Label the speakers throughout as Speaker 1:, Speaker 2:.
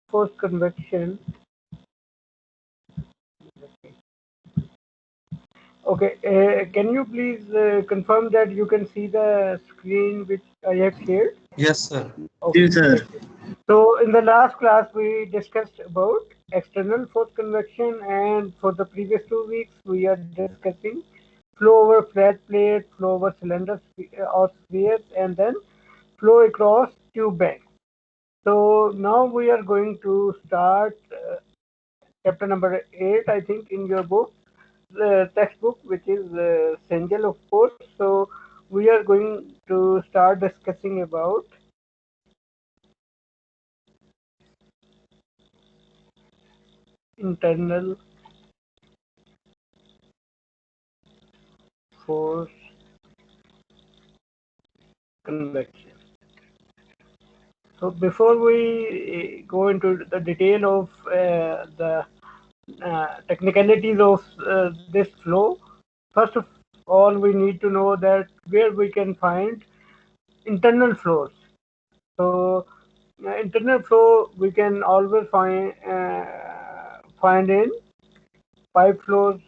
Speaker 1: force convection. Okay, can you please confirm that you can see the screen which I have shared?
Speaker 2: Yes, sir.
Speaker 1: Okay,
Speaker 3: Yes, sir.
Speaker 1: thank you. So in the last class we discussed about external force convection, and for the previous 2 weeks we are discussing flow over flat plate, flow over cylinder or spheres, and then flow across tube banks. So now we are going to start chapter number 8, I think, in your book, the textbook, which is Sengel, of course. So we are going to start discussing about internal force convection. So before we go into the detail of the technicalities of this flow, first of all we need to know that where we can find internal flows. So internal flow we can always find in pipe flows,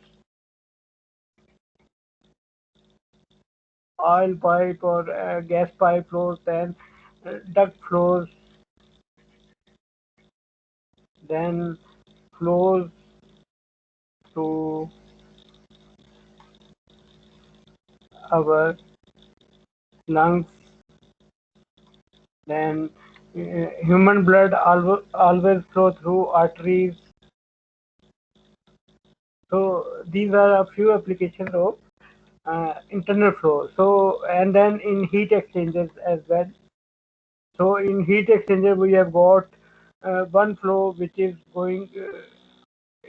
Speaker 1: oil pipe or gas pipe flows, then duct flows, then flows to our lungs, then human blood always flow through arteries. So these are a few applications of internal flow. So and then in heat exchangers as well. So in heat exchanger we have got one flow which is going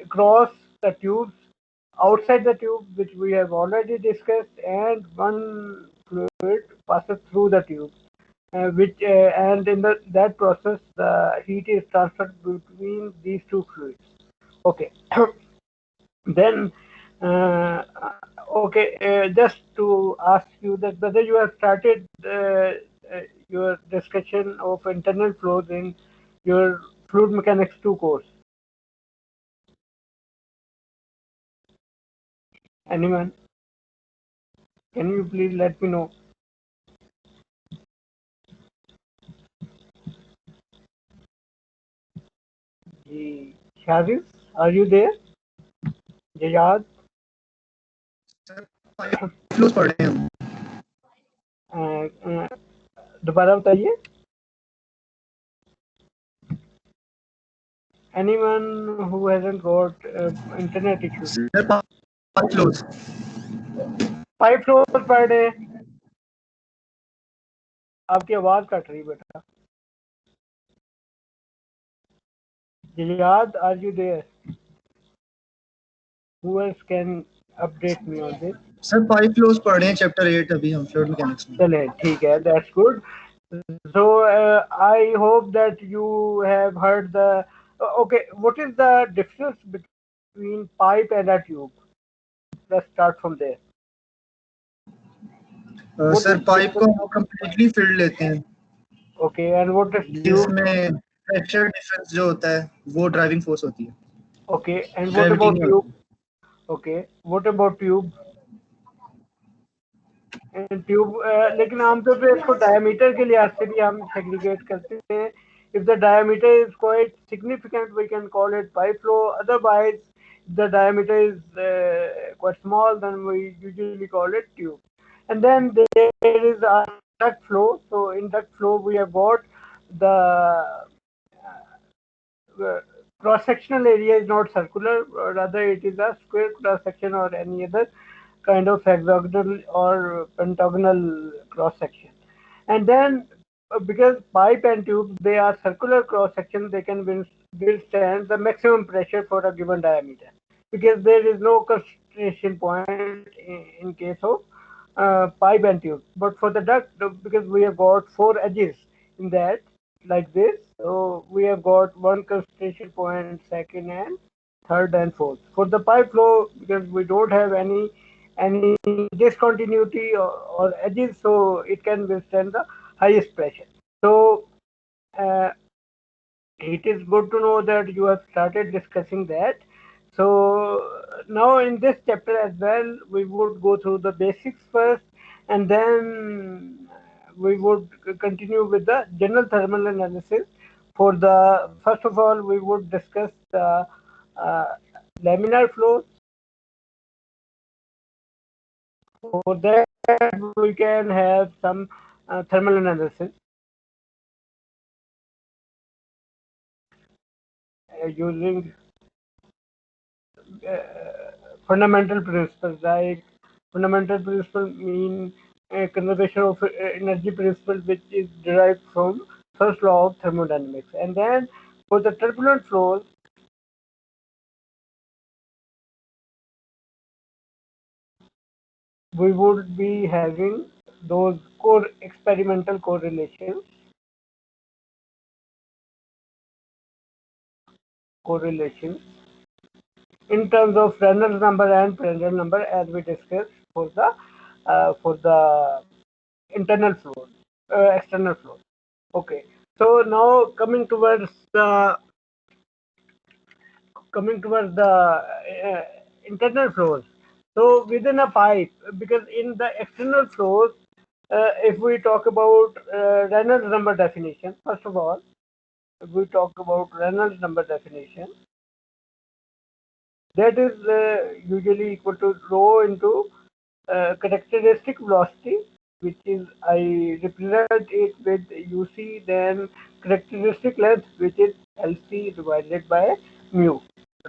Speaker 1: across the tubes, outside the tube, which we have already discussed, and one fluid passes through the tube, which and in that process the heat is transferred between these two fluids. Okay. Then okay, just to ask you that whether you have started your discussion of internal flows in your fluid mechanics 2 course. Anyone? Can you please let me know? Shazis, are you there? Jayad,
Speaker 3: flows पढ़े हैं हम.
Speaker 1: दोबारा बताइए. Anyone who hasn't got internet issues?
Speaker 3: Sir 5 flows.
Speaker 1: 5 floors per day. आपकी आवाज cut रही बेटा. Jayad, are you there? Who else can update me on this?
Speaker 3: Sir 5 flows पढ़े हैं चैप्टर 8 अभी हम फ्लूइड मैकेनिक्स में.
Speaker 1: चले ठीक है, that's good. So I hope that you have heard the okay, what is the difference between pipe and a tube? Let's start from there. What
Speaker 3: sir
Speaker 1: is
Speaker 3: pipe को
Speaker 1: difference?
Speaker 3: हम completely filled लेते हैं,
Speaker 1: Okay, and what is tube?
Speaker 3: जिसमें pressure difference जो होता है वो driving force होती है.
Speaker 1: Okay, and what
Speaker 3: gravity
Speaker 1: about
Speaker 3: नहीं
Speaker 1: tube?
Speaker 3: होती.
Speaker 1: Okay, what about tube? And tube लेकिन आमतौर पे इसको डायमीटर के लिहाज से भी हम सेग्रीगेट करते हैं. If the diameter is quite significant, we can call it pipe flow. Otherwise, if the diameter is quite small, then we usually call it tube. And then there is a duct flow. So in duct flow, we have got the cross-sectional area is not circular, rather it is a square cross-section or any other kind of hexagonal or pentagonal cross-section. And then because pipe and tube, they are circular cross-section, they can withstand the maximum pressure for a given diameter, because there is no concentration point in case of pipe and tube. But for the duct, because we have got 4 edges in that, like this, so we have got one concentration point, second and third and fourth. For the pipe flow, because we don't have any discontinuity or edges, so it can withstand the highest pressure. So uh, It is good to know that you have started discussing that. So now in this chapter as well, we would go through the basics first, and then we would continue with the general thermal analysis. For the first of all, we would discuss the uh, laminar flows. For that, we can have some thermal analysis using fundamental principles like fundamental principle mean conservation of energy principle which is derived from first law of thermodynamics, and then for the turbulent flows we would be having those core experimental correlations in terms of Reynolds number and Prandtl number as we discussed for the internal flow, external flow. Okay, so now coming towards the internal flows. So within a pipe, because in the external flows, if we talk about Reynolds number definition, first of all, if we talk about Reynolds number definition, that is usually equal to rho into characteristic velocity, which is I represent it with UC, then characteristic length, which is LC divided by mu,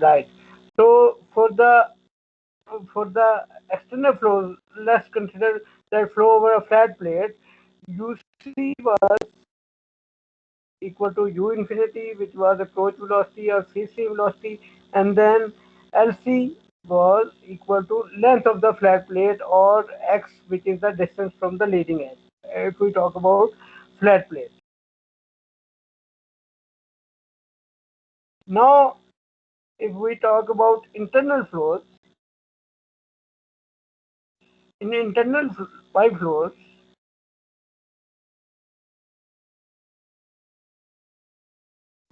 Speaker 1: right? So for the external flows, let's consider that flow over a flat plate. UC was equal to u infinity, which was approach velocity or free stream velocity, and then LC was equal to length of the flat plate or x, which is the distance from the leading edge. If we talk about flat plate, now if we talk about internal flows, in internal pipe flows,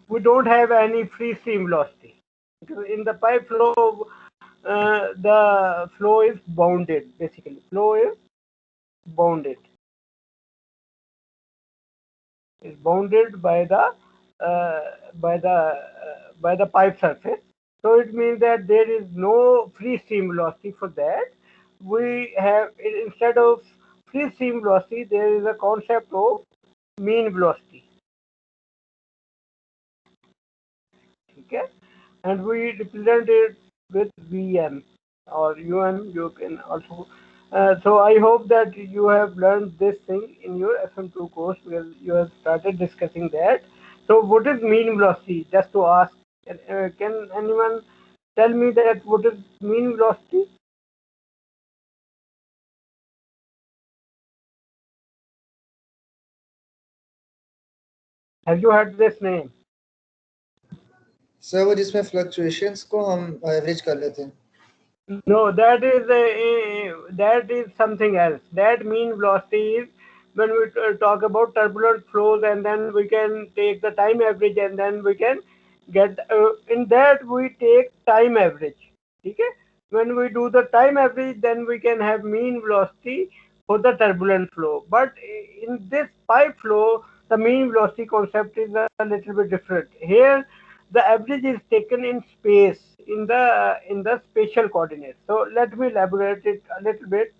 Speaker 1: we don't have any free stream velocity. Because in the pipe flow, the flow is bounded. Basically, flow is bounded. Is bounded uh, by the by the pipe surface. So it means that there is no free stream velocity for that. We have instead of free stream velocity, there is a concept of mean velocity. Okay, and we represent it with Vm or Un. You can also. So I hope that you have learned this thing in your FM2 course where you have started discussing that. So what is mean velocity? Just to ask, can anyone tell me that what is mean velocity? Have you heard this name?
Speaker 3: Sir वो जिसमें fluctuations को हम average कर लेते हैं.
Speaker 1: No, that is something else. That mean velocity is when we talk about turbulent flows, and then we can take the time average, and then we can get in that we take time average. Okay, when we do the time average, then we can have mean velocity for the turbulent flow. But in this pipe flow, the mean velocity concept is a little bit different. Here, the average is taken in space in the spatial coordinates. So let me elaborate it a little bit.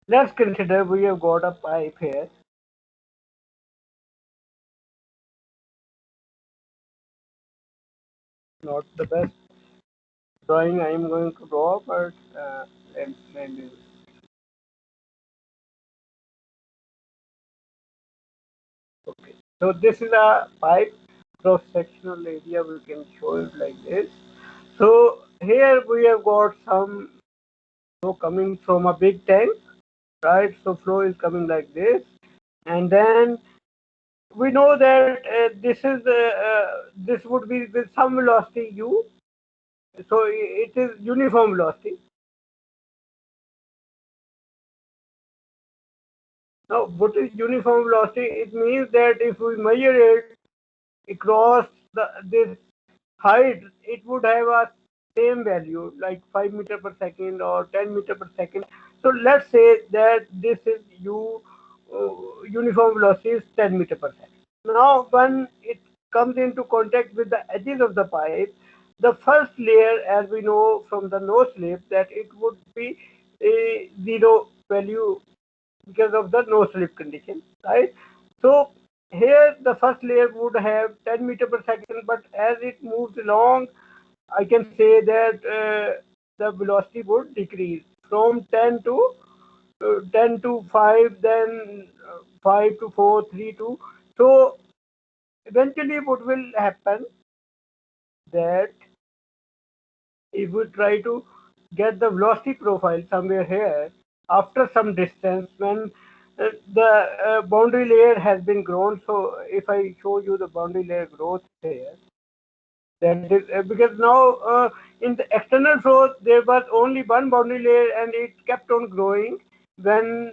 Speaker 1: Let's consider we have got a pipe here, not the best drawing I am going to draw, but maybe. Okay, so this is a pipe cross sectional area. We can show it like this. So here we have got some flow coming from a big tank, right? So flow is coming like this, and then we know that this would be with some velocity u, so it is uniform velocity. Now, what is uniform velocity? It means that if we measure it across this height, it would have a same value like 5 meter per second or 10 meter per second. So let's say that this is uniform velocity is 10 meter per second. Now, when it comes into contact with the edges of the pipe, the first layer, as we know from the no slip, that it would be a zero value because of the no slip condition, right? So here the first layer would have 10 meter per second, but as it moves along, I can say that the velocity would decrease from 10 to 5, then 5 to 4, 3 to. So eventually, what will happen that if we try to get the velocity profile somewhere here after some distance when the boundary layer has been grown. So if I show you the boundary layer growth here, that is because now in the external flow there was only one boundary layer and it kept on growing when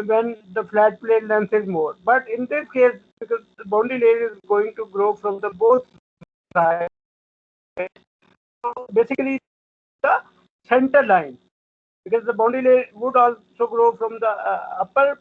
Speaker 1: the flat plate length is more. But in this case, because the boundary layer is going to grow from the both sides, so basically the center line, because the boundary layer would also grow from the upper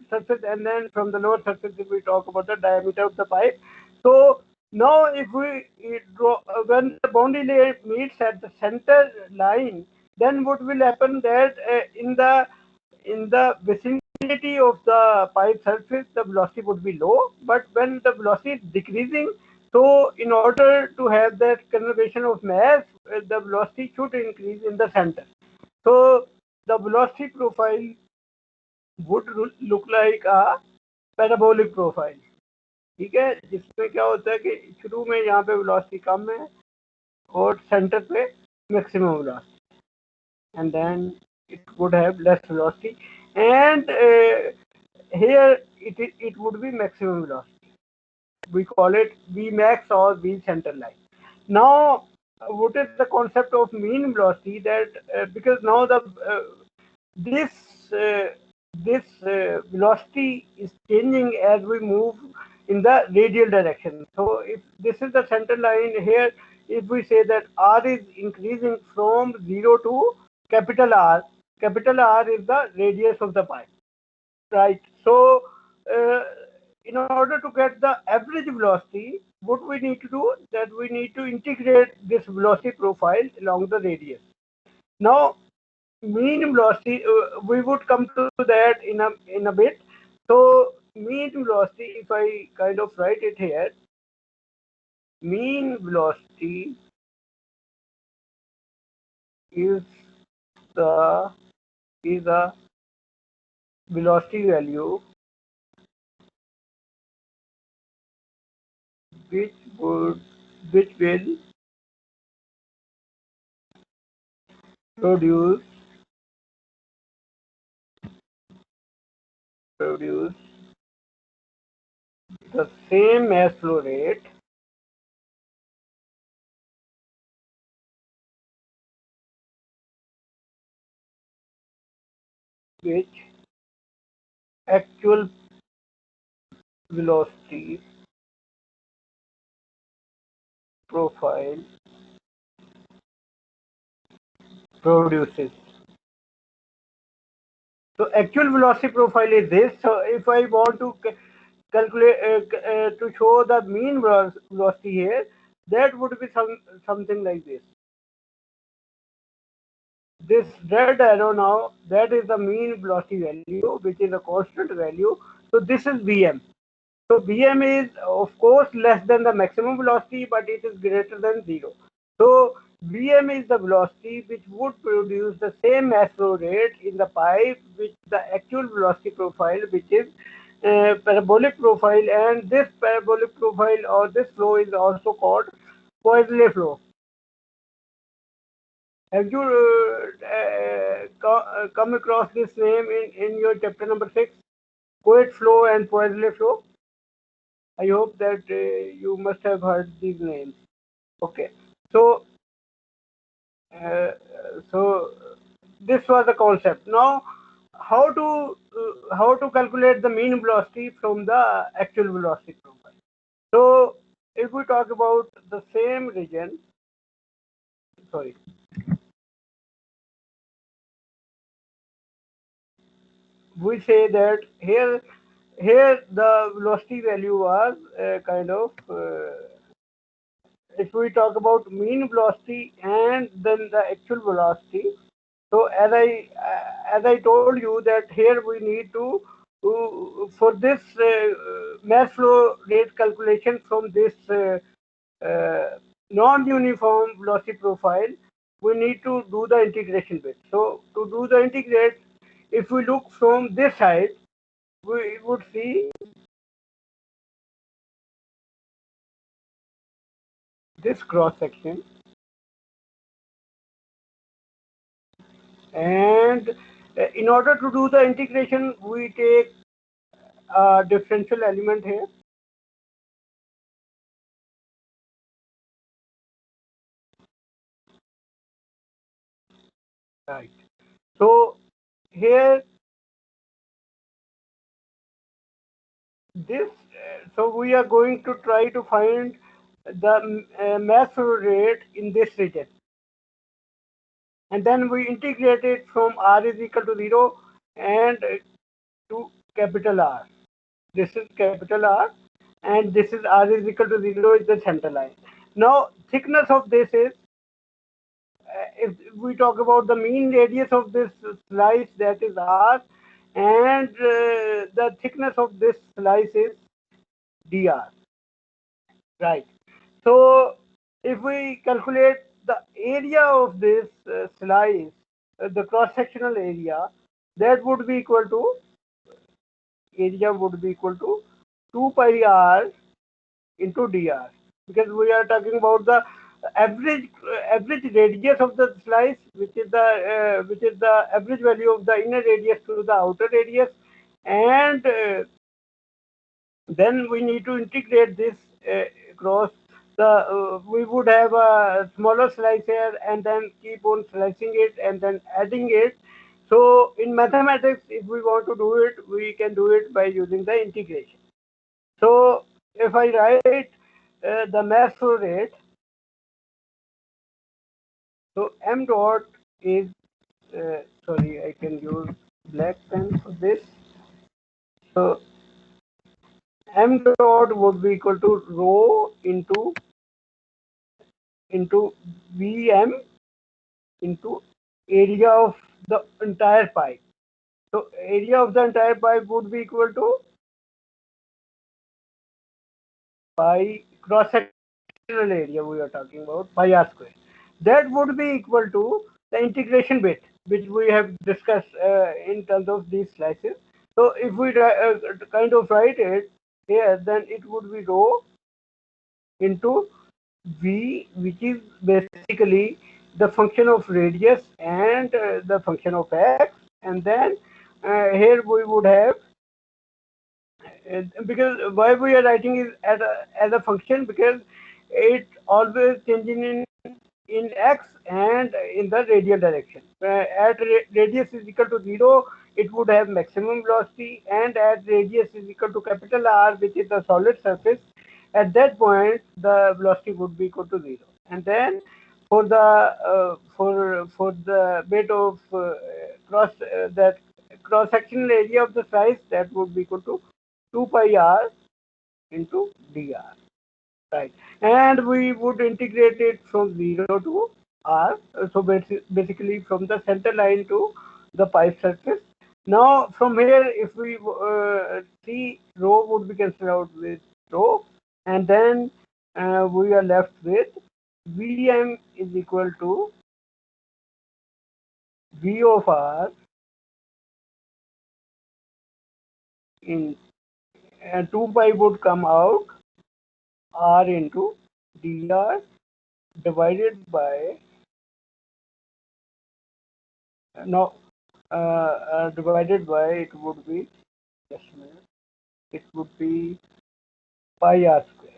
Speaker 1: surface and then from the lower surface if we talk about the diameter of the pipe. So now if we draw when the boundary layer meets at the center line, then what will happen that in the vicinity of the pipe surface, the velocity would be low. But when the velocity is decreasing, so in order to have that conservation of mass, the velocity should increase in the center. So the velocity profile would look like a parabolic profile. ठीक है, जिसमें क्या होता है कि शुरू में यहाँ पे velocity कम है और center पे maximum velocity, and then it would have less velocity, and here it would be maximum velocity. We call it V max or V center line. Now, what is the concept of mean velocity? That because now the this uh, this velocity is changing as we move in the radial direction. So if this is the center line here, if we say that r is increasing from 0 to capital R is the radius of the pipe, right? So uh, in order to get the average velocity, what we need to do that we need to integrate this velocity profile along the radius. Now, mean velocity, we would come to that in a bit. So mean velocity, if I kind of write it here, mean velocity is the is a velocity value which would which will produce produce the same mass flow rate which actual velocity profile produces. So actual velocity profile is this. So if I want to calculate to show the mean velocity here, that would be something like this. This red arrow now, that is the mean velocity value, which is a constant value. So this is Vm. So Vm is of course less than the maximum velocity, but it is greater than 0. So Vm is the velocity which would produce the same mass flow rate in the pipe with the actual velocity profile, which is parabolic profile, and this parabolic profile or this flow is also called Poisson flow. Have you come across this name in your chapter number 6, Coet flow and Poisson flow? I hope that you must have heard these names. Okay, so uh, so this was the concept. Now, how to how to calculate the mean velocity from the actual velocity profile. So if we talk about the same region, sorry, we say that here the velocity value was kind of if we talk about mean velocity and then the actual velocity. So as I told you that here we need to for this mass flow rate calculation from this non-uniform velocity profile, we need to do the integration bit. So to do the integrate, if we look from this side, we would see this cross section, and in order to do the integration, we take a differential element here. Right. So here this so we are going to try to find the mass flow rate in this region, and then we integrate it from r is equal to 0 and to capital R. This is capital R, and this is r is equal to 0 is the center line. Now thickness of this is if we talk about the mean radius of this slice, that is r, and the thickness of this slice is dr. Right. So if we calculate the area of this slice, the cross-sectional area, that would be equal to 2 pi r into dr, because we are talking about the average radius of the slice, which is the average value of the inner radius to the outer radius, and then we need to integrate this across the we would have a smaller slice here and then keep on slicing it and then adding it. So in mathematics, if we want to do it, we can do it by using the integration. So if I write the mass flow rate, so m dot is sorry, I can use black pen for this. So m dot would be equal to rho into Vm into area of the entire pipe. So area of the entire pipe would be equal to pi cross sectional area we are talking about pi r square. That would be equal to the integration bit which we have discussed in terms of these slices. So if we kind of write it here, then it would be rho into V, which is basically the function of radius and the function of x, and then here we would have because why we are writing is as a function, because it always changing in x and in the radial direction. At radius is equal to 0, it would have maximum velocity, and at radius is equal to capital R, which is the solid surface, at that point the velocity would be equal to 0. And then for the for the bit of that cross sectional area of the slice, that would be equal to 2 pi r into dr. Right. And we would integrate it from 0 to r. So basically from the center line to the pipe surface. Now from here, if we see, rho would be cancelled out with rho, and then we are left with Vm is equal to V of r in, and 2 pi would come out, r into dr divided by now divided by, it would be, just a minute, it would be pi r square.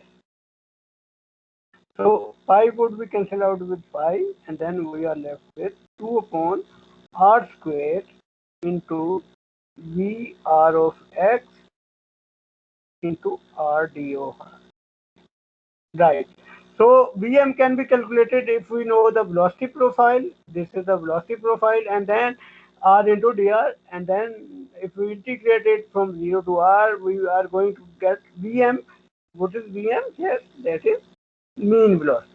Speaker 1: So pi would be cancelled out with pi, and then we are left with 2 upon r square into VR of x into RD of r. Right. So Vm can be calculated if we know the velocity profile. This is the velocity profile, and then r into dr, and then if we integrate it from 0 to r, we are going to get Vm. What is Vm? Yes, that is mean velocity.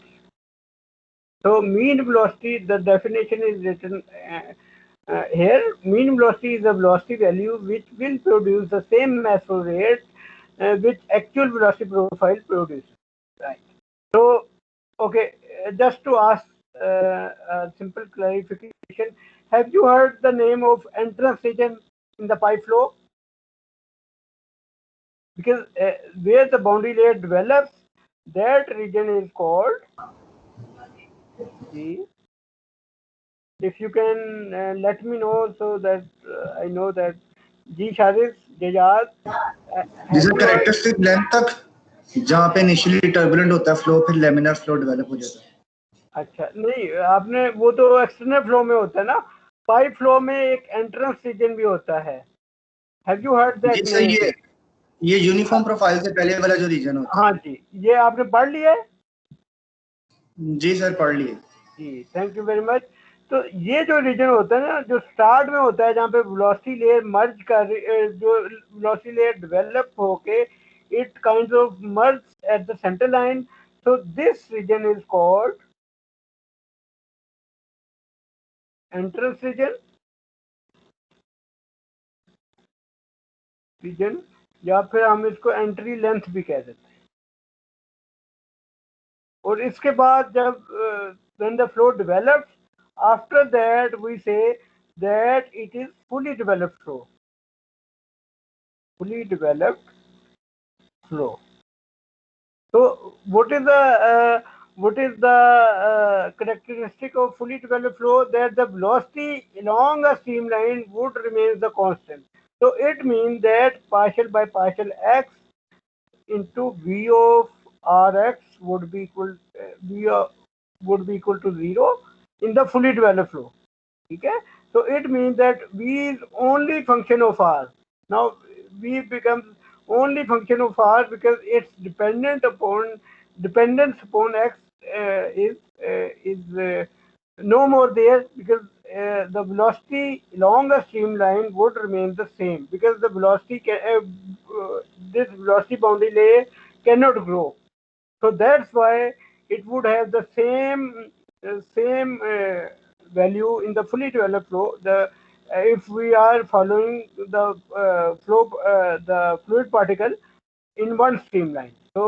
Speaker 1: So mean velocity, the definition is written here. Mean velocity is the velocity value which will produce the same mass flow rate which actual velocity profile produces. Right. So, okay, just to ask a simple clarification, have you heard the name of entrance region in the pipe flow? Because where the boundary layer develops, that region is called the. If you can let me know so that I know that G Sharif, Jajaz,
Speaker 3: this
Speaker 1: have
Speaker 3: is
Speaker 1: you heard?
Speaker 3: Characteristic length तक जहाँ पे initially turbulent होता है flow, फिर laminar flow develop हो जाता है।
Speaker 1: अच्छा नहीं, आपने वो तो एक्सटर्नल फ्लो में होता है ना, पाइप फ्लो में एक एंट्रेंस रीजन भी होता है। हैव यू हर्ड
Speaker 3: जी
Speaker 1: दैट
Speaker 3: सर,
Speaker 1: नेम?
Speaker 3: ये यूनिफॉर्म प्रोफाइल से पहले वाला जो रीजन होता
Speaker 1: हाँ जी, ये आपने पढ़ लिया है?
Speaker 3: है। जी सर, पढ़ लिए।
Speaker 1: जी, थैंक यू वेरी मच। तो ये जो रीजन होता है ना, जो स्टार्ट में होता है, जहाँ पे वेलोसिटी लेयर मर्ज कर जो वेलोसिटी लेयर डेवलप होके it kind of merge at the centre line, so this region is called entrance region, या फिर हम इसको एंट्री लेंथ भी कह देते हैं। और इसके बाद जब when the flow develops, after that we say that it is fully developed flow. Fully developed flow. So what is the characteristic of fully developed flow? That the velocity along a streamline would remain the constant. So it means that partial by partial x into v of rx would be equal would be equal to 0 in the fully developed flow. Okay, so it means that v is only function of r. Now v becomes only function of r because it's dependence upon x is no more there, because the velocity along a streamline would remain the same, because the velocity this velocity boundary layer cannot grow. So that's why it would have the same value in the fully developed flow. The if we are following the the fluid particle in one streamline, so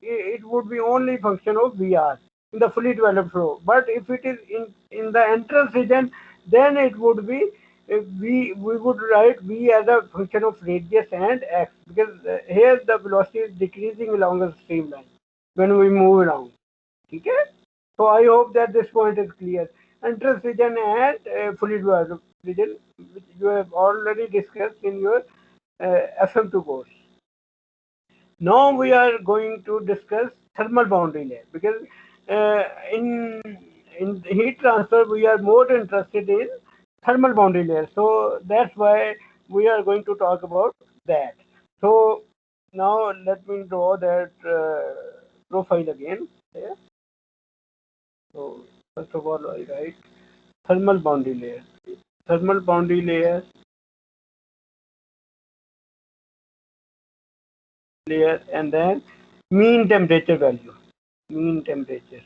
Speaker 1: it would be only function of Vr in the fully developed flow. But if it is in the entrance region, then it would be we would write V as a function of radius and x, because here the velocity is decreasing along the streamline when we move around. Okay, so I hope that this point is clear. Entrance region and fully developed region, which you have already discussed in your FM2 course. Now we are going to discuss thermal boundary layer, because uh, in in heat transfer we are more interested in thermal boundary layer. So that's why we are going to talk about that. So now let me draw that profile again. Yeah. So first of all, I write thermal boundary layer. Thermal boundary layer, and then mean temperature value. Mean temperature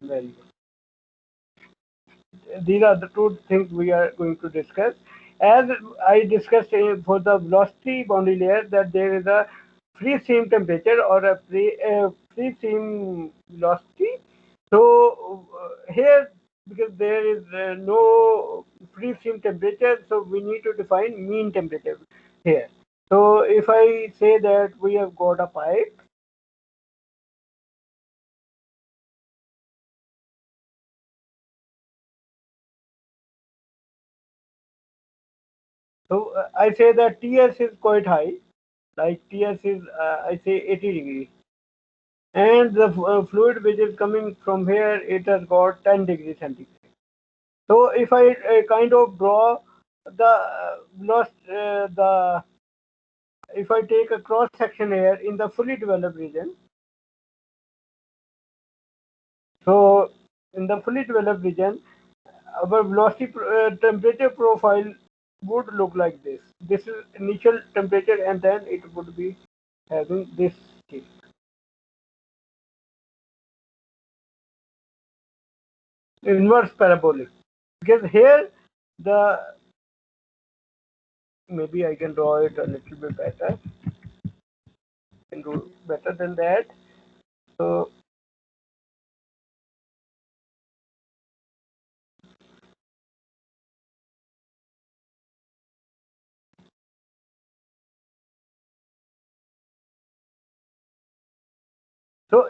Speaker 1: value. These are the two things we are going to discuss. As I discussed for the velocity boundary layer, that there is a free stream temperature or a free stream velocity. So here, because there is no free stream temperature, so we need to define mean temperature here. So if I say that we have got a pipe, so I say that Ts is quite high, like Ts is I say 80 degrees, and the fluid which is coming from here, it has got 10 degrees centigrade. So if I kind of draw the if I take a cross section here in the fully developed region, so in the fully developed region, our velocity temperature profile would look like this. This is initial temperature, and then it would be having this shape, inverse parabolic. Because here the maybe I can draw it a little bit better. Can do better than that. So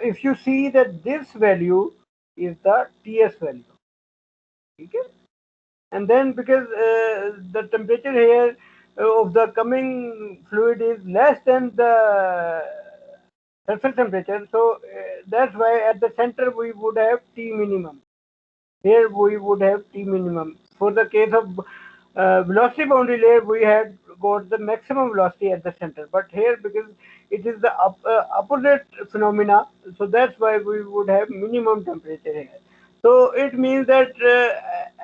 Speaker 1: if you see that this value is the Ts value, okay? And then because the temperature here of the coming fluid is less than the surface temperature, so that's why at the center we would have T minimum. Here we would have T minimum. For the case of velocity boundary layer, we had got the maximum velocity at the center. But here, because it is the opposite phenomena, so that's why we would have minimum temperature here. So it means that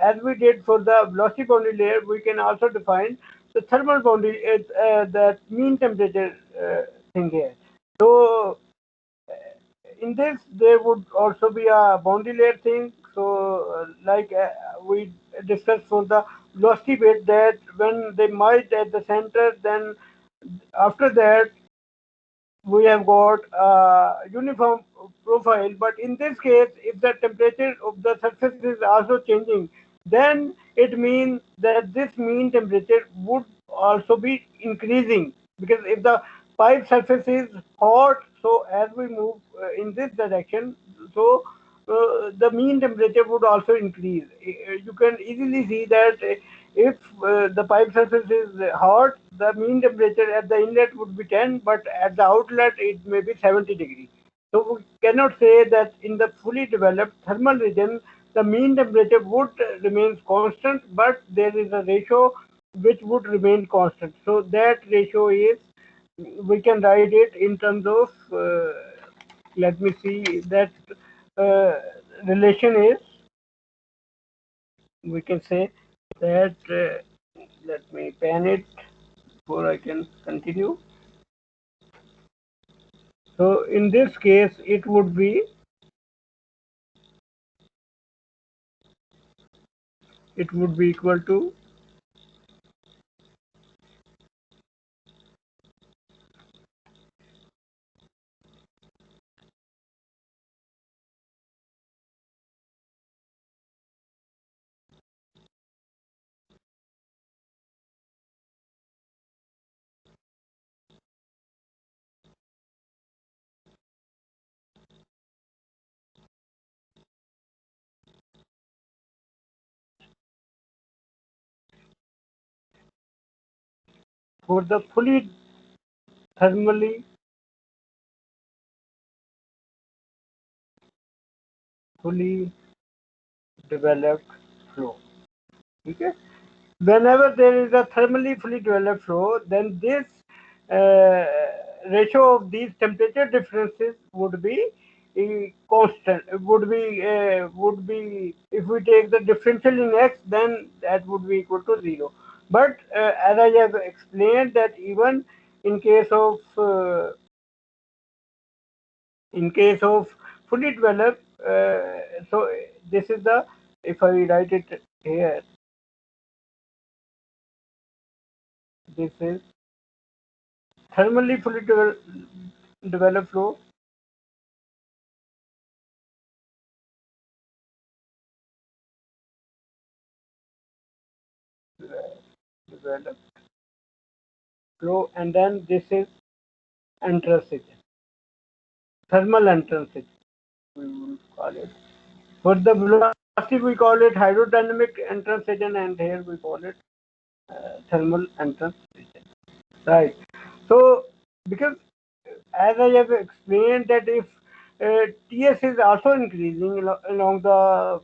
Speaker 1: as we did for the velocity boundary layer, we can also define the thermal boundary, the mean temperature thing here. So in this there would also be a boundary layer thing. So like we discussed for the velocity bit, that when they merge at the center, then after that we have got a uniform profile. But in this case, if the temperature of the surface is also changing, then it means that this mean temperature would also be increasing. Because if the pipe surface is hot, so as we move in this direction, so the mean temperature would also increase. You can easily see that if the pipe surface is hot, the mean temperature at the inlet would be 10, but at the outlet it may be 70 degrees. So we cannot say that in the fully developed thermal region, the mean temperature would remain constant, but there is a ratio which would remain constant. So that ratio is, we can write it in terms of, let me see, that uh, relation is, we can say that, let me pen it before I can continue. So in this case, it would be equal to for the thermally fully developed flow. Okay. Whenever there is a thermally fully developed flow, then this uh, ratio of these temperature differences would be constant. Would be if we take the differential in x, then that would be equal to 0. But as I have explained, that even in case of fully developed, so this is the, if I write it here, this is thermally fully developed flow, developed flow, and then this is entrance agent, thermal entrance agent, we will call it. For the velocity, we call it hydrodynamic entrance agent, and here we call it thermal entrance agent. Right. So, because as I have explained, that if TS is also increasing along the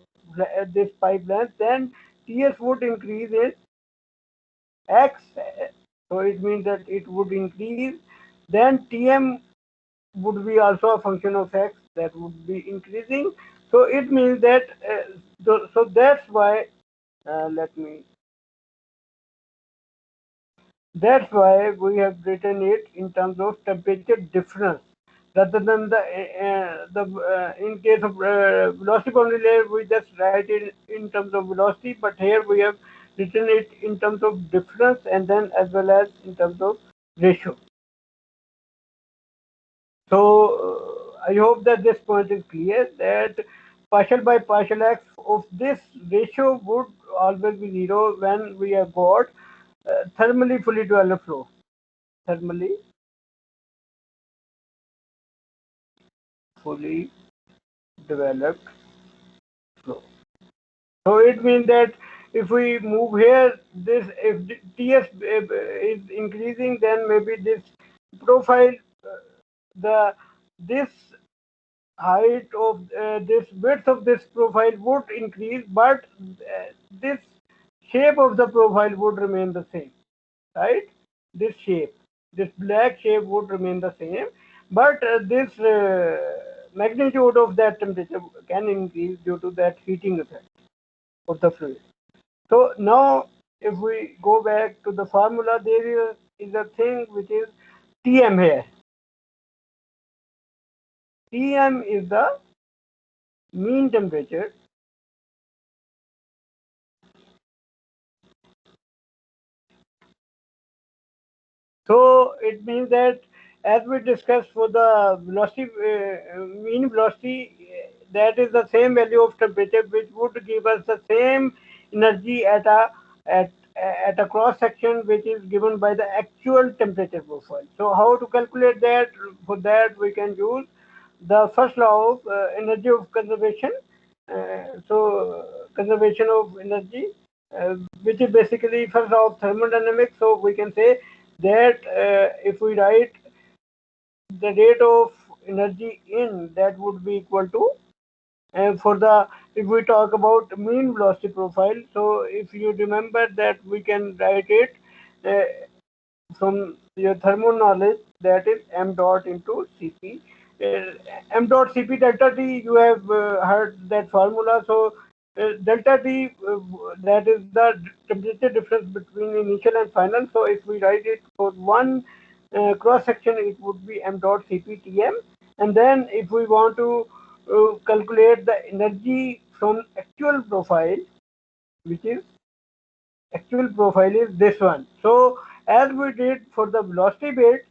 Speaker 1: this pipe length, then TS would increase it x, so it means that it would increase. Then Tm would be also a function of x, that would be increasing. So it means that so that's why let me that's why we have written it in terms of temperature difference rather than the in case of velocity boundary layer we just write it in terms of velocity, but here we have written it in terms of difference and then as well as in terms of ratio. So I hope that this point is clear, that partial by partial x of this ratio would always be zero when we have got thermally fully developed flow. Thermally fully developed flow. So it means that if we move here, this if Ts is increasing, then maybe this profile, the this height of this width of this profile would increase, but this shape of the profile would remain the same, right? This shape, this black shape would remain the same, but this magnitude of that temperature can increase due to that heating effect of the fluid. So now if we go back to the formula, there is a thing which is Tm here. Tm is the mean temperature. So it means that as we discussed for the velocity, mean velocity, that is the same value of temperature which would give us the same energy at a cross section which is given by the actual temperature profile. So how to calculate that? For that we can use the first law of energy of conservation. So conservation of energy, which is basically first law of thermodynamics. So we can say that if we write the rate of energy in, that would be equal to, and for the, if we talk about mean velocity profile, so if you remember that we can write it uh, from your thermal knowledge, that is m dot into Cp. M dot Cp delta T, you have heard that formula. So delta T, that is the temperature difference between initial and final. So if we write it for one cross section, it would be m dot Cp Tm. And then if we want to calculate the energy from actual profile, which is actual profile is this one. So as we did for the velocity bit,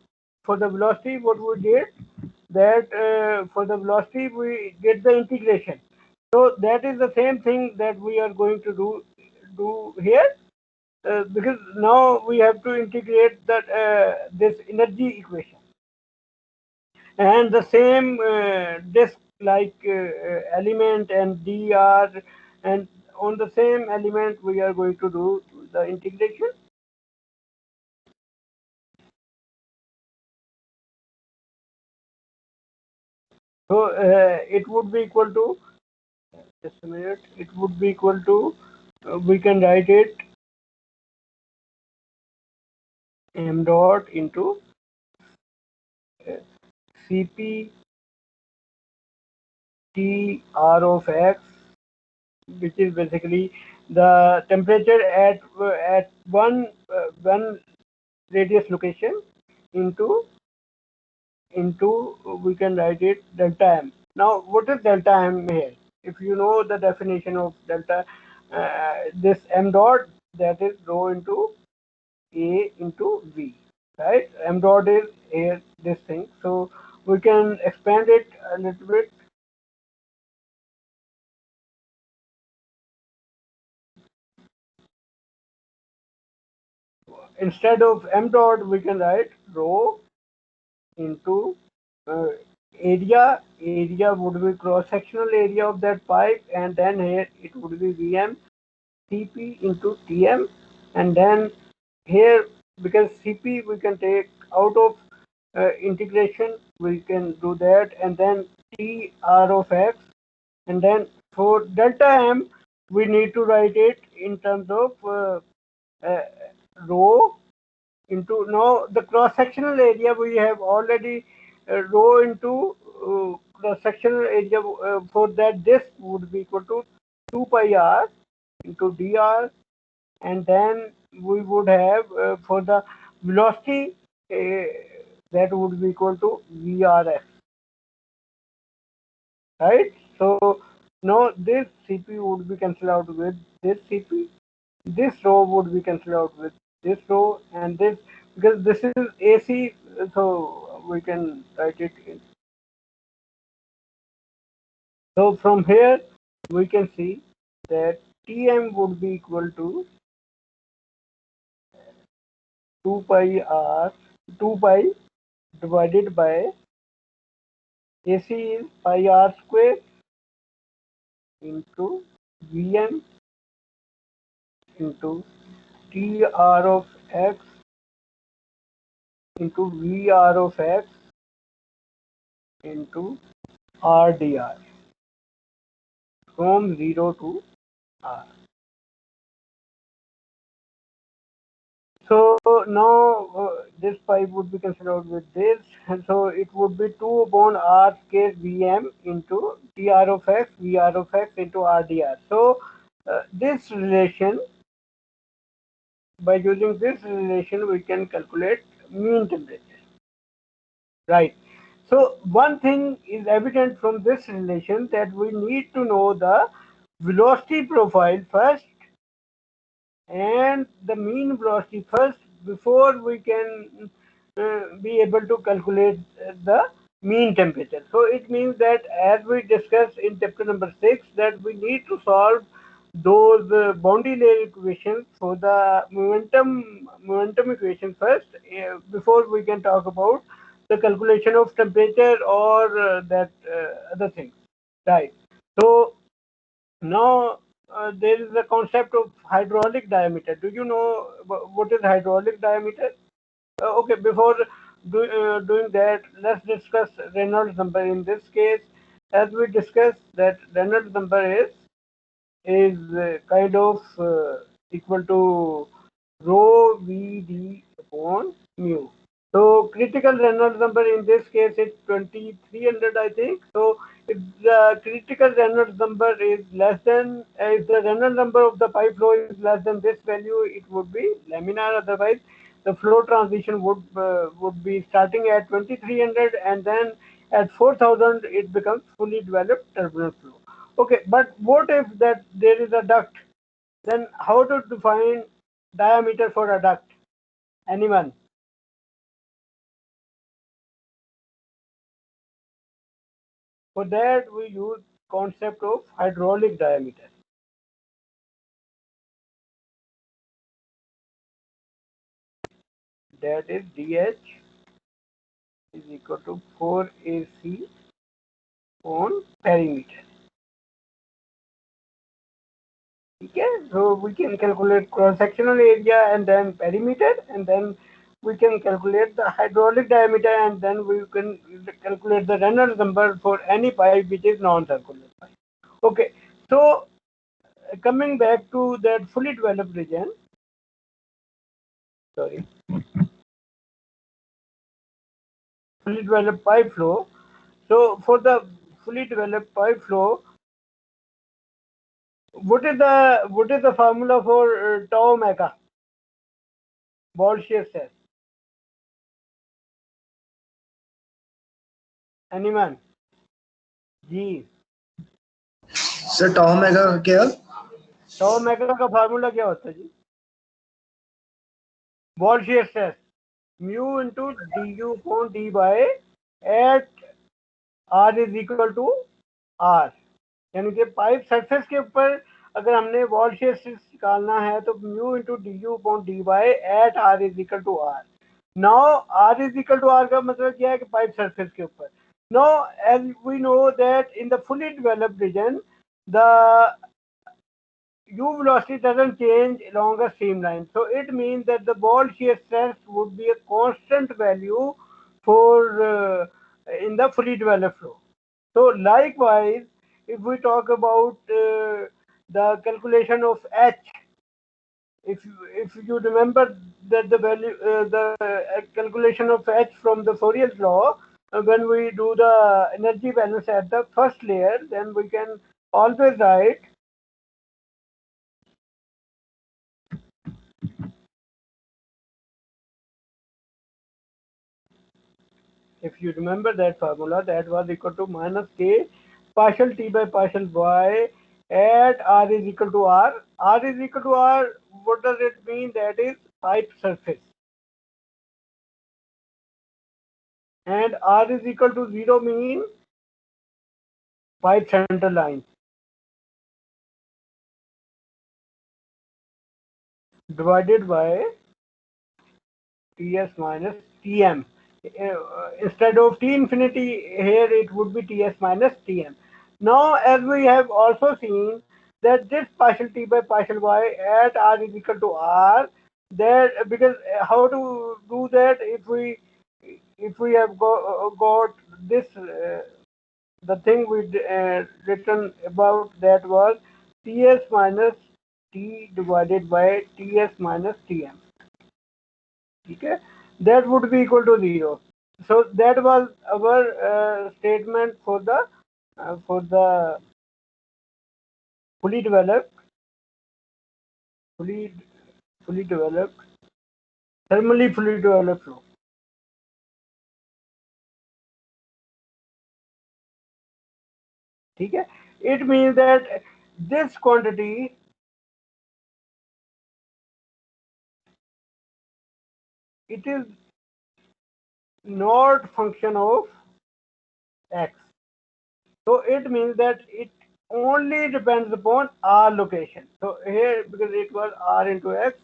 Speaker 1: for the velocity what we did, that for the velocity we get the integration. So that is the same thing that we are going to do here, because now we have to integrate that this energy equation, and the same disk like element and dr, and on the same element we are going to do the integration. So it would be equal to, just a minute, it would be equal to, we can write it m dot into uh, Cp T r of x, which is basically the temperature at one radius location into we can write it delta m. Now what is delta m here? If you know the definition of delta, this m dot, that is rho into a into v, right? M dot is here, this thing. So we can expand it a little bit. Instead of m dot, we can write rho into uh, area. Area would be cross-sectional area of that pipe, and then here it would be Vm Cp into Tm, and then here, because Cp we can take out of integration, we can do that, and then T r of x, and then for delta m we need to write it in terms of uh, rho into, now the cross sectional area we have already rho into cross sectional area, for that this would be equal to 2 pi r into dr, and then we would have for the velocity that would be equal to vrf, right? So now this cp would be cancelled out with this cp, this row would be cancelled out with this row, and this, because this is AC, so we can write it in. So from here we can see that Tm would be equal to 2 pi r, 2 pi divided by AC is pi r square into Vm into Tr of x into Vr of x into rdr from 0 to r. So now this pipe would be considered with this, and so it would be 2 upon r square Vm into Tr of x, Vr of x into rdr. So this relation, by using this relation, we can calculate mean temperature, right? So one thing is evident from this relation, that we need to know the velocity profile first and the mean velocity first before we can be able to calculate the mean temperature. So it means that, as we discussed in chapter number 6, that we need to solve those boundary layer equations for the momentum equation first before we can talk about the calculation of temperature or that other things, right? So now, there is the concept of hydraulic diameter. Do you know what is hydraulic diameter? Okay, before doing that, let's discuss Reynolds number in this case. As we discussed, that Reynolds number is kind of equal to rho Vd upon mu. So critical Reynolds number in this case is 2300, I think. So if the critical Reynolds number is less than, if the Reynolds number of the pipe flow is less than this value, it would be laminar. Otherwise, the flow transition would be starting at 2300, and then at 4000 it becomes fully developed turbulent flow. Okay, but what if that there is a duct? Then how to define diameter for a duct? Anyone? For that we use concept of hydraulic diameter. That is dH is equal to 4AC on perimeter. Okay, so we can calculate cross-sectional area and then perimeter, and then we can calculate the hydraulic diameter, and then we can calculate the Reynolds number for any pipe which is non-circular pipe. Okay, so coming back to that fully developed region, sorry, fully developed pipe flow. So for the fully developed pipe flow, what is the formula for tau omega ball shear stress? Anyone? जी,
Speaker 3: sir tau omega का क्या?
Speaker 1: tau omega का formula क्या होता है जी? Ball shear stress mu into du upon d by at r is equal to r, यानी कि पाइप सरफेस के ऊपर अगर हमने वॉल शेयर स्ट्रेस निकालना है तो mu into d u upon d y at r is equal to r. Now r is equal to r का मतलब क्या है कि पाइप सरफेस के ऊपर. Now as we know that in the fully developed region the u velocity doesn't change along a streamline, so it means that the ball shear stress would be a constant value for in the fully developed flow. So likewise, if we talk about the calculation of H, if you remember that the value, the calculation of H from the Fourier's law, when we do the energy balance at the first layer, then we can always write if you remember that formula, that was equal to minus k partial t by partial y at r is equal to r. R is equal to r. What does it mean? That is pipe surface. And r is equal to 0 mean pipe center line divided by Ts minus Tm. Instead of T infinity here it would be Ts minus Tm. Now as we have also seen that this partial T by partial y at r is equal to r, that because how to do that if we have got this the thing we written about that was Ts minus T divided by Ts minus Tm. Okay, that would be equal to 0. So that was our statement for the fully developed fully fully developed thermally fully developed flow. Okay, it means that this quantity it is not function of x. So it means that it only depends upon r location. So here because it was r into x,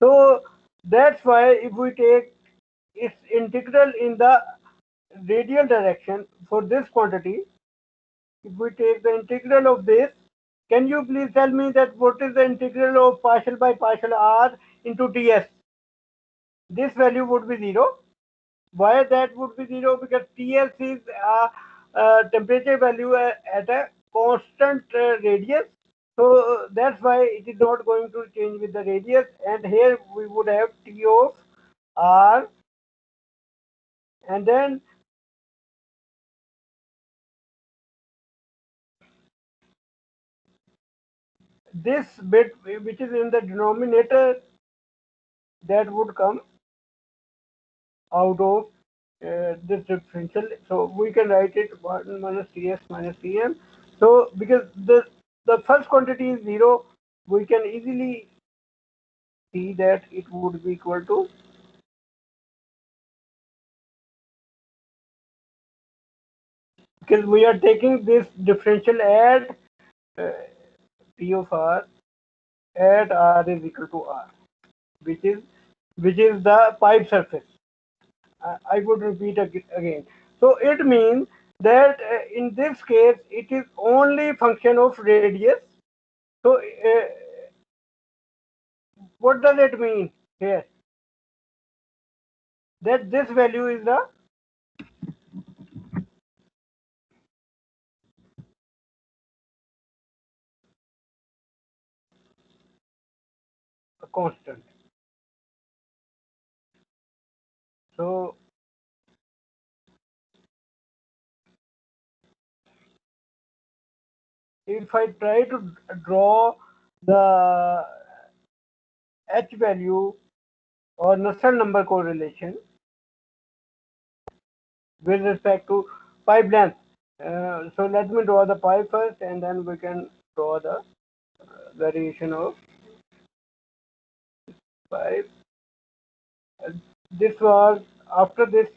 Speaker 1: so that's why if we take its integral in the radial direction for this quantity, if we take the integral of this, can you please tell me that what is the integral of partial by partial r into ds? This value would be 0. Why that would be 0? Because Ts is temperature value at a constant radius. So that's why it is not going to change with the radius. And here we would have T of R. And then this bit which is in the denominator, that would come out of this differential. So we can write it 1 minus Ts minus Tm. So because the first quantity is 0, we can easily see that it would be equal to because we are taking this differential at uh, P of R at R is equal to R, which is the pipe surface. I would repeat again. So it means that in this case it is only function of radius. So what does it mean here? That this value is the constant. So if I try to draw the H value or Nusselt number correlation with respect to pipe length. So let me draw the pipe first and then we can draw the variation of pipe. This was after this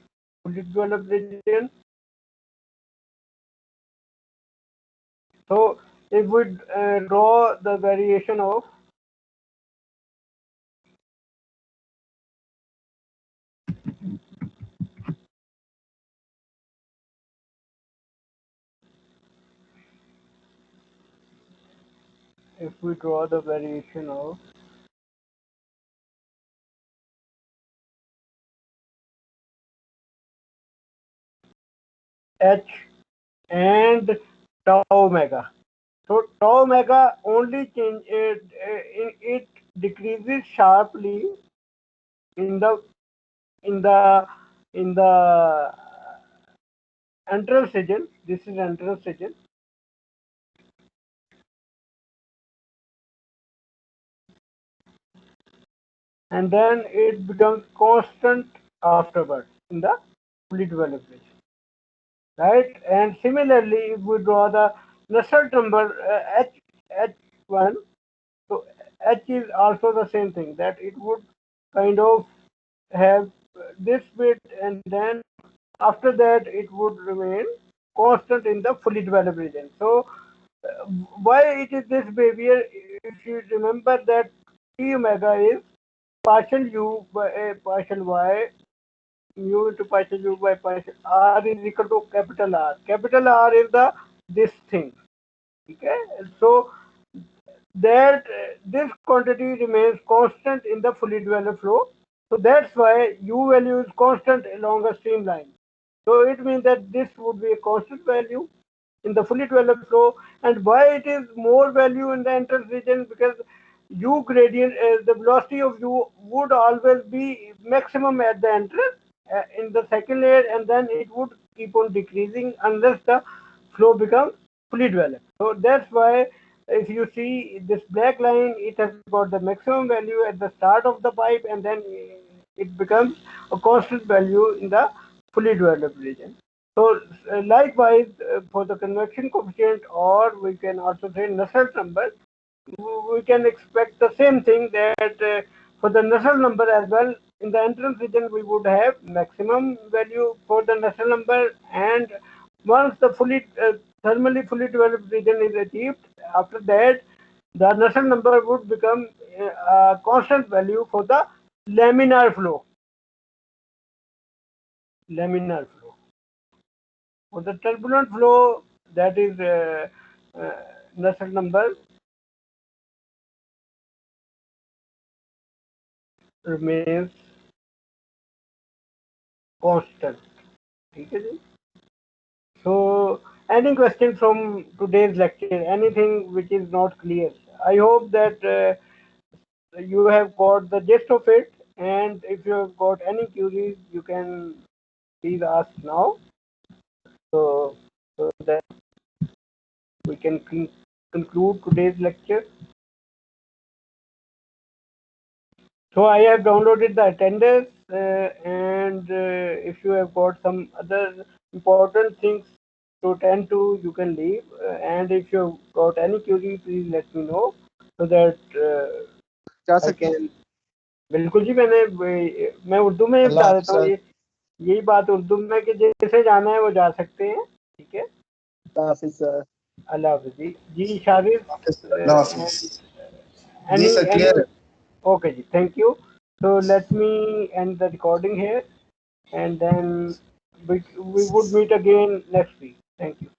Speaker 1: fully developed region. So if we draw the variation of if we draw the variation of H and tau omega. So tau omega only change it decreases sharply in the in the in the entrance region. This is entrance region, and then it becomes constant afterwards in the fully developed region, right? And similarly, if we draw the Nusselt number H1, so H is also the same thing, that it would kind of have this bit, and then after that it would remain constant in the fully developed region. So why it is this behavior? If you remember that T omega is partial u by a partial y, mu into partial u by partial r is equal to capital R. Capital R is the this thing. Okay, so that this quantity remains constant in the fully developed flow. So that's why U value is constant along a streamline. So it means that this would be a constant value in the fully developed flow. And why it is more value in the entrance region? Because U gradient, the velocity of U would always be maximum at the entrance in the second layer, and then it would keep on decreasing unless the flow becomes fully developed. So that's why if you see this black line, it has got the maximum value at the start of the pipe, and then it becomes a constant value in the fully developed region. So likewise, for the convection coefficient, or we can also say Nusselt number, we can expect the same thing, that for the Nusselt number as well, in the entrance region we would have maximum value for the Nusselt number, and once the thermally fully developed region is achieved, after that the Nusselt number would become a constant value for the laminar flow. Laminar flow. For the turbulent flow, that is Nusselt number remains constant. ठीक है जी? So, any question from today's lecture? Anything which is not clear? I hope that you have got the gist of it, and if you have got any queries, you can please ask now. So that we can conclude today's lecture. So I have downloaded the attendance, and if you have got some other important things to attend to, you can leave. And if you have got any query, please let me know so that
Speaker 2: जा
Speaker 1: I
Speaker 2: सकते हैं
Speaker 1: can. बिल्कुल जी, मैं उर्दू में ही
Speaker 2: अल्लाह
Speaker 1: बता
Speaker 2: हाफिज
Speaker 1: देता हूँ,
Speaker 2: sir
Speaker 1: ये यही बात उर्दू में कि जैसे जाना है वो जा सकते हैं, ठीक है।
Speaker 2: अल्लाह हाफिज सर
Speaker 1: अल्लाह हाफिज जी। जी शारिद,
Speaker 3: अल्लाह हाफिज। जी
Speaker 1: any
Speaker 3: सर
Speaker 1: any
Speaker 3: क्लियर है।
Speaker 1: okay ji, thank you. So let me end the recording here, and then we would meet again next week. Thank you.